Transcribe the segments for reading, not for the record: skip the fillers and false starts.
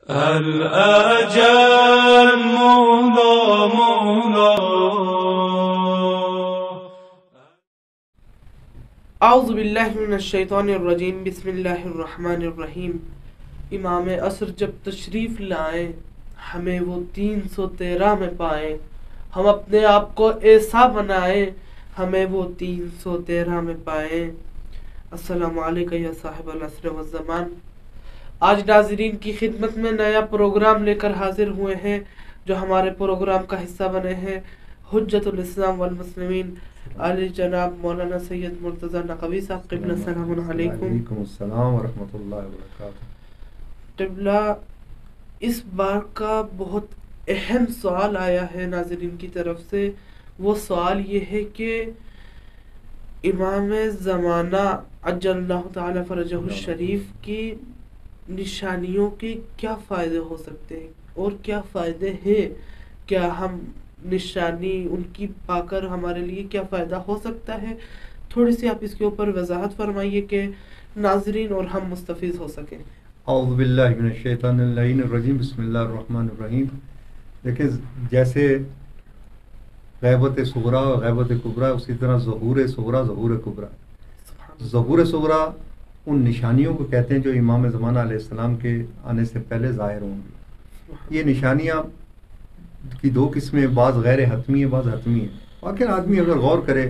الأجل مولا مولا. اعوذ باللہ من الشیطان الرجیم. بسم اللہ الرحمن الرحیم. امام عصر جب تشریف لائیں ہمیں وہ 313 میں پائیں، ہم اپنے آپ کو ایسا بنائیں ہمیں وہ 313 میں پائیں. السلام علیکم یا صاحب العصر والزمان. آج ناظرین کی خدمت میں نیا پروگرام لے کر حاضر ہوئے ہیں جو ہمارے پروگرام کا حصہ بنے ہیں حجت الاسلام والمسلمین علی جناب مولانا سید مرتضی نقوی صاحب. قبلہ السلام علیکم. وعلیکم السلام ورحمۃ اللہ وبرکاتہ. قبلہ اس بار کا بہت اہم سوال آیا ہے ناظرین کی طرف سے. وہ سوال یہ ہے کہ امام زمانہ عجل اللہ تعالی فرجہ الشریف کی نشانیوں کے کیا فائدے ہو سکتے ہیں اور کیا فائدے ہیں؟ کیا ہم نشانی ان کی پا کر ہمارے لیے کیا فائدہ ہو سکتا ہے؟ تھوڑی سی آپ اس کے اوپر وضاحت فرمائیے کہ ناظرین اور ہم مستفیض ہو سکیں. اعوذ باللہ من الشیطان اللعین الرجیم. بسم اللہ الرحمن الرحیم. دیکھیں، جیسے غیبت صغریٰ و غیبت کبریٰ، اسی طرح ظہور صغریٰ ظہور کبریٰ. ظہور صغریٰ ان نشانیوں کو کہتے ہیں جو امام زمانہ علیہ السلام کے آنے سے پہلے ظاہر ہوں گی. یہ نشانیاں کی دو قسمیں، بعض غیر حتمی ہیں، بعض حتمی ہیں. واقعی آدمی اگر غور کرے،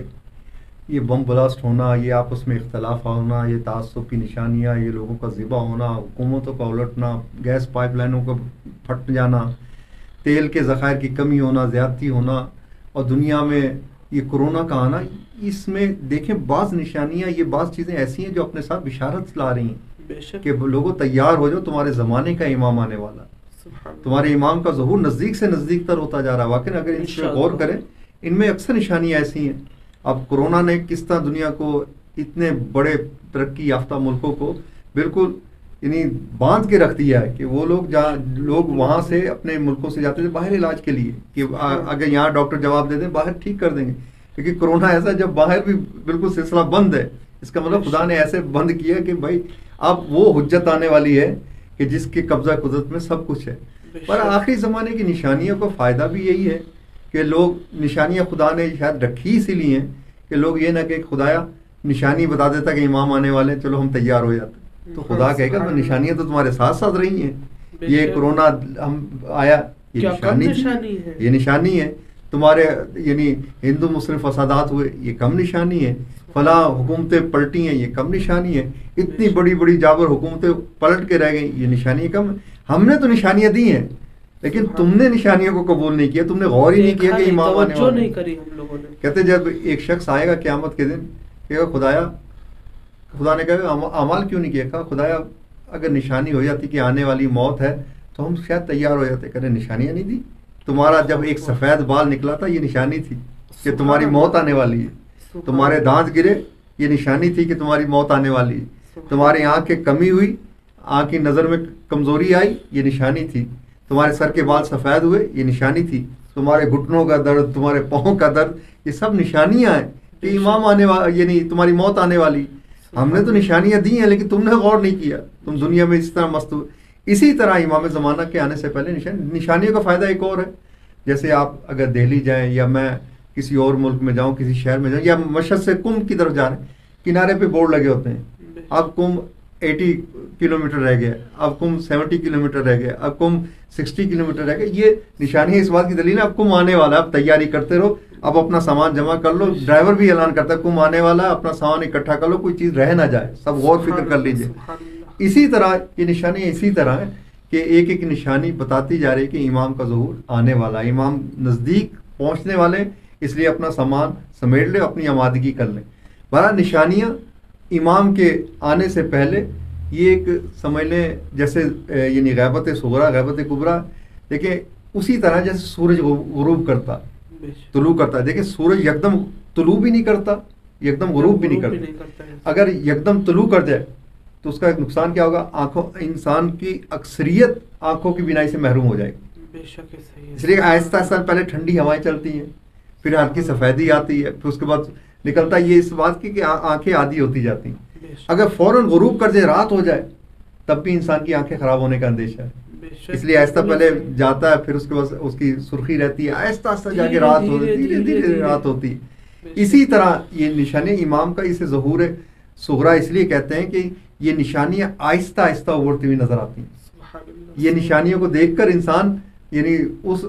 یہ بم بلاسٹ ہونا، یہ آپس میں اختلاف ہونا، یہ تعصب کی نشانیاں، یہ لوگوں کا ذبح ہونا، حکومتوں کا الٹنا، گیس پائپ لائنوں کا پھٹ جانا، تیل کے ذخائر کی کمی ہونا، زیادتی ہونا، اور دنیا میں یہ کرونا کا آنا، اس میں دیکھیں بعض نشانیاں، یہ بعض چیزیں ایسی ہیں جو اپنے ساتھ بشارت لا رہی ہیں کہ لوگوں تیار ہو جاؤ، تمہارے زمانے کا امام آنے والا، تمہارے امام کا ظہور نزدیک سے نزدیک تر ہوتا جا رہا ہے. واقعی اگر اس پہ غور کریں، ان میں اکثر نشانیاں ایسی ہیں. اب کرونا نے کس طرح دنیا کو، اتنے بڑے ترقی یافتہ ملکوں کو بالکل یعنی باندھ کے رکھ دیا ہے کہ وہ لوگ جہاں لوگ وہاں سے اپنے ملکوں سے جاتے تھے باہر علاج کے لیے کہ اگر یہاں ڈاکٹر جواب دے دیں باہر ٹھیک کر دیں گے، کیونکہ کرونا ایسا جب باہر بھی بالکل سلسلہ بند ہے، اس کا مطلب خدا نے ایسے بند کیا کہ بھائی اب وہ حجت آنے والی ہے کہ جس کے قبضہ قدرت میں سب کچھ ہے. پر آخری زمانے کی نشانیوں کا فائدہ بھی یہی ہے کہ لوگ نشانیاں خدا نے شاید رکھی اسی لیے ہیں کہ لوگ یہ نہ کہ خدایا نشانی بتا دیتا کہ امام آنے والے ہیں، چلو ہم تیار ہو جاتے. تو خدا کہے گا نشانیاں تو تمہارے ساتھ ساتھ رہی ہیں. یہ کرونا ہم آیا، یہ نشانی ہے. تمہارے یعنی ہندو مسلم فسادات ہوئے، یہ کم نشانی ہے. فلاں حکومتیں پلٹی ہیں، یہ کم نشانی ہے. اتنی بڑی بڑی جابر حکومتیں پلٹ کے رہ گئیں، یہ نشانی کم. ہم نے تو نشانیاں دی ہیں لیکن تم نے نشانیوں کو قبول نہیں کیا، تم نے غور ہی نہیں کیا کہ امام آنے والا نہیں کری ہم لوگوں نے. کہتے جب ایک شخص آئے گا قیامت کے دن کہے گا خدایا، خدا نے کہا اعمال کیوں نہیں کیا؟ کہا خدایا اگر نشانی ہو جاتی کہ آنے والی موت ہے تو ہم شاید تیار ہو جاتے. کہتے نشانیاں نہیں دی. تمہارا جب ایک سفید بال نکلا تھا یہ نشانی تھی کہ تمہاری موت آنے والی ہے. تمہارے دانت گرے یہ نشانی تھی کہ تمہاری موت آنے والی ہے. تمہاری آنکھ کی کمی ہوئی، آنکھ کی نظر میں کمزوری آئی، یہ نشانی تھی. تمہارے سر کے بال سفید ہوئے، یہ نشانی تھی. تمہارے گھٹنوں کا درد، تمہارے پاؤں کا درد، یہ سب نشانیاں ہیں کہ امام آنے والا، یعنی تمہاری موت آنے والی. ہم نے تو نشانیاں دی ہیں لیکن تم نے غور نہیں کیا، تم دنیا میں اس طرح مست. اسی طرح امام زمانہ کے آنے سے پہلے نشانیوں کا فائدہ ایک اور ہے. جیسے آپ اگر دہلی جائیں یا میں کسی اور ملک میں جاؤں، کسی شہر میں جاؤں، یا مشہد سے کمبھ کی طرف جا رہے ہیں، کنارے پہ بورڈ لگے ہوتے ہیں اب کمبھ 80 کلومیٹر رہ گیا، اب کمبھ 70 کلومیٹر رہ گیا، اب کمبھ 60 کلومیٹر رہ گیا. یہ نشانی ہے، اس بات کی دلیل ہے اب کمبھ آنے والا ہے. اب تیاری کرتے رہو، اب اپنا سامان جمع کر لو. ڈرائیور بھی اعلان کرتا ہے کمبھ آنے والا ہے، اپنا سامان اکٹھا کر لو، کوئی چیز رہ نہ جائے، سب غور فکر کر لیجئے. اسی طرح یہ نشانی اسی طرح ہے کہ ایک ایک نشانی بتاتی جا رہی ہے کہ امام کا ظہور آنے والا ہے، امام نزدیک پہنچنے والے، اس لیے اپنا سامان سمیٹ لیں، اپنی آمادگی کر لیں. بہرحال نشانیاں امام کے آنے سے پہلے یہ ایک سمجھ لیں جیسے یعنی غیبت صغریٰ غیبت کبریٰ. دیکھیں اسی طرح جیسے سورج غروب کرتا، طلوع کرتا ہے. دیکھیں سورج یکدم طلوع بھی نہیں کرتا، یکدم غروب بھی نہیں کرتا. اگر یکدم طلوع کر جائے تو اس کا ایک نقصان کیا ہوگا؟ آنکھوں، انسان کی اکثریت آنکھوں کی بینائی سے محروم ہو جائے گی. اس لیے آہستہ آہستہ پہلے ٹھنڈی ہوائیں چلتی ہیں، پھر ہلکی سفیدی آتی ہے، پھر اس کے بعد نکلتا یہ اس بات کی کہ آنکھیں عادی ہوتی جاتی ہیں. اگر فوراً غروب کر جائے، رات ہو جائے، تب بھی انسان کی آنکھیں خراب ہونے کا اندیشہ ہے. اس لیے آہستہ پہلے جاتا ہے، پھر اس کے بعد اس کی سرخی رہتی ہے، آہستہ آہستہ جا کے رات ہوتی ہے، دھیرے دھیرے رات ہوتی ہے۔ اسی طرح یہ نشانی امام کا اسے ظہور صغرا اس لیے کہتے ہیں کہ یہ نشانیاں آہستہ آہستہ ابھرتی ہوئی نظر آتی ہیں۔ یہ نشانیوں کو دیکھ کر انسان یعنی اس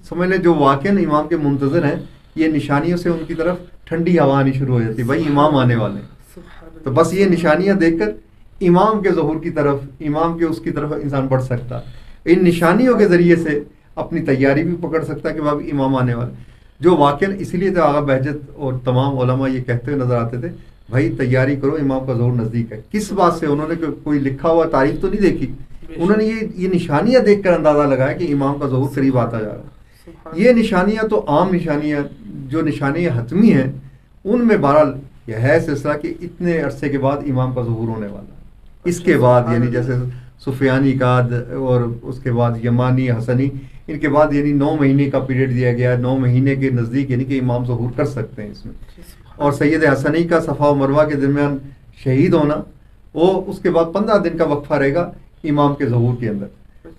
سمجھ لیں جو واقعاً امام کے منتظر ہیں، یہ نشانیوں سے ان کی طرف ٹھنڈی ہوا آنی شروع ہو جاتی ہے، بھائی امام آنے والے ہیں۔ تو بس یہ نشانیاں دیکھ کر امام کے ظہور کی طرف، امام کے اس کی طرف انسان بڑھ سکتا ہے۔ ان نشانیوں کے ذریعے سے اپنی تیاری بھی پکڑ سکتا ہے کہ بھائی امام آنے والے، جو واقعاً اسی لیے تو آغا بہجت اور تمام علماء یہ کہتے ہوئے نظر آتے تھے بھائی تیاری کرو، امام کا ظہور نزدیک ہے۔ کس بات سے؟ انہوں نے کوئی لکھا ہوا تاریخ تو نہیں دیکھی، انہوں نے یہ نشانیاں دیکھ کر اندازہ لگایا کہ امام کا ظہور قریب آتا جا رہا ہے۔ یہ نشانیاں تو عام نشانیاں، جو نشانیاں حتمی ہیں ان میں بہرحال یہ ہے سلسلہ کہ اتنے عرصے کے بعد امام کا ظہور ہونے والا ہے۔ اس کے بعد یعنی جیسے سفیانی کا اور اس کے بعد یمانی، حسنی، ان کے بعد یعنی 9 مہینے کا پیریڈ دیا گیا ہے، 9 مہینے کے نزدیک یعنی کہ امام ظہور کر سکتے ہیں اس میں۔ اور سید حسنی کا صفا و مروہ کے درمیان شہید ہونا، وہ اس کے بعد 15 دن کا وقفہ رہے گا امام کے ظہور کے اندر۔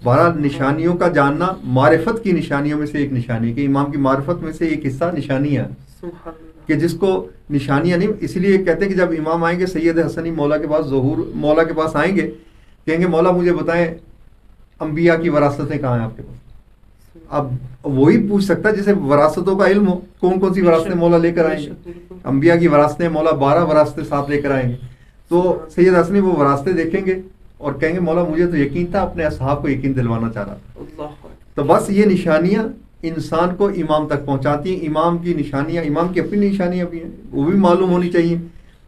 بہرحال نشانیوں کا جاننا معرفت کی نشانیوں میں سے ایک نشانی ہے کہ امام کی معرفت میں سے ایک حصہ نشانیاں ہیں، کہ جس کو نشانیاں نہیں، اسی لیے کہتے ہیں کہ جب امام آئیں گے سید حسنی مولا کے پاس ظہور، مولا کے پاس آئیں گے، کہیں گے مولا مجھے بتائیں انبیاء کی وراثتیں کہاں ہیں آپ کے پاس؟ اب وہی پوچھ سکتا ہے جسے وراثتوں کا علم ہو، کون کون سی وراثتیں مولا لے کر آئیں گے؟ انبیاء کی وراثتیں مولا 12 وراثتیں ساتھ لے کر آئیں گے، تو سید حسنی وہ وراثتیں دیکھیں گے اور کہیں گے مولا مجھے تو یقین تھا، اپنے اصحاب کو یقین دلوانا چاہ رہا تھا۔ تو بس یہ نشانیاں انسان کو امام تک پہنچاتی ہیں۔ امام کی نشانیاں، امام کی اپنی نشانیاں بھی ہیں، وہ بھی معلوم ہونی چاہیے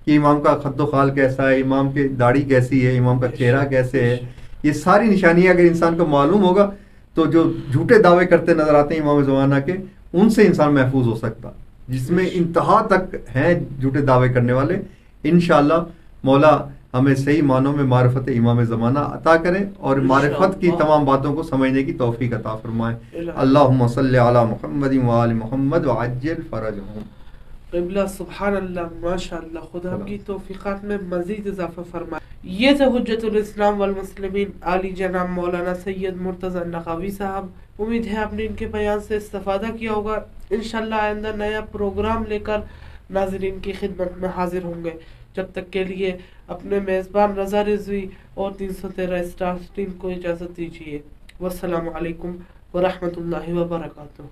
کہ امام کا خد و خال کیسا ہے، امام کی داڑھی کیسی ہے، امام کا چہرہ کیسے ہے۔ یہ ساری نشانیاں اگر انسان کو معلوم ہوگا تو جو جھوٹے دعوے کرتے نظر آتے ہیں امام زمانہ کے، ان سے انسان محفوظ ہو سکتا، جس میں انتہا تک ہیں جھوٹے دعوے کرنے والے۔ انشاءاللہ مولا ہمیں صحیح معنوں میں معرفت امام زمانہ عطا کریں اور معرفت کی تمام باتوں کو سمجھنے کی توفیق عطا فرمائیں۔ اللہم صلی علی محمد و آل محمد وعجل فرجہم۔ قبلہ سبحان اللہ، ماشاء اللہ، خدا آپ کی توفیقات میں مزید اضافہ فرمائے۔ یہ تھے حجت الاسلام والمسلمین عالی جناب مولانا سید مرتضی نقوی صاحب۔ امید ہے آپ نے ان کے بیان سے استفادہ کیا ہوگا۔ انشاءاللہ آئندہ نیا پروگرام لے کر ناظرین کی خدمت میں حاضر ہوں گے۔ جب تک کے لیے اپنے میزبان رضا رضوی اور 313 اسٹار ٹیم کو اجازت دیجیے۔ والسلام علیکم ورحمۃ اللہ وبرکاتہ۔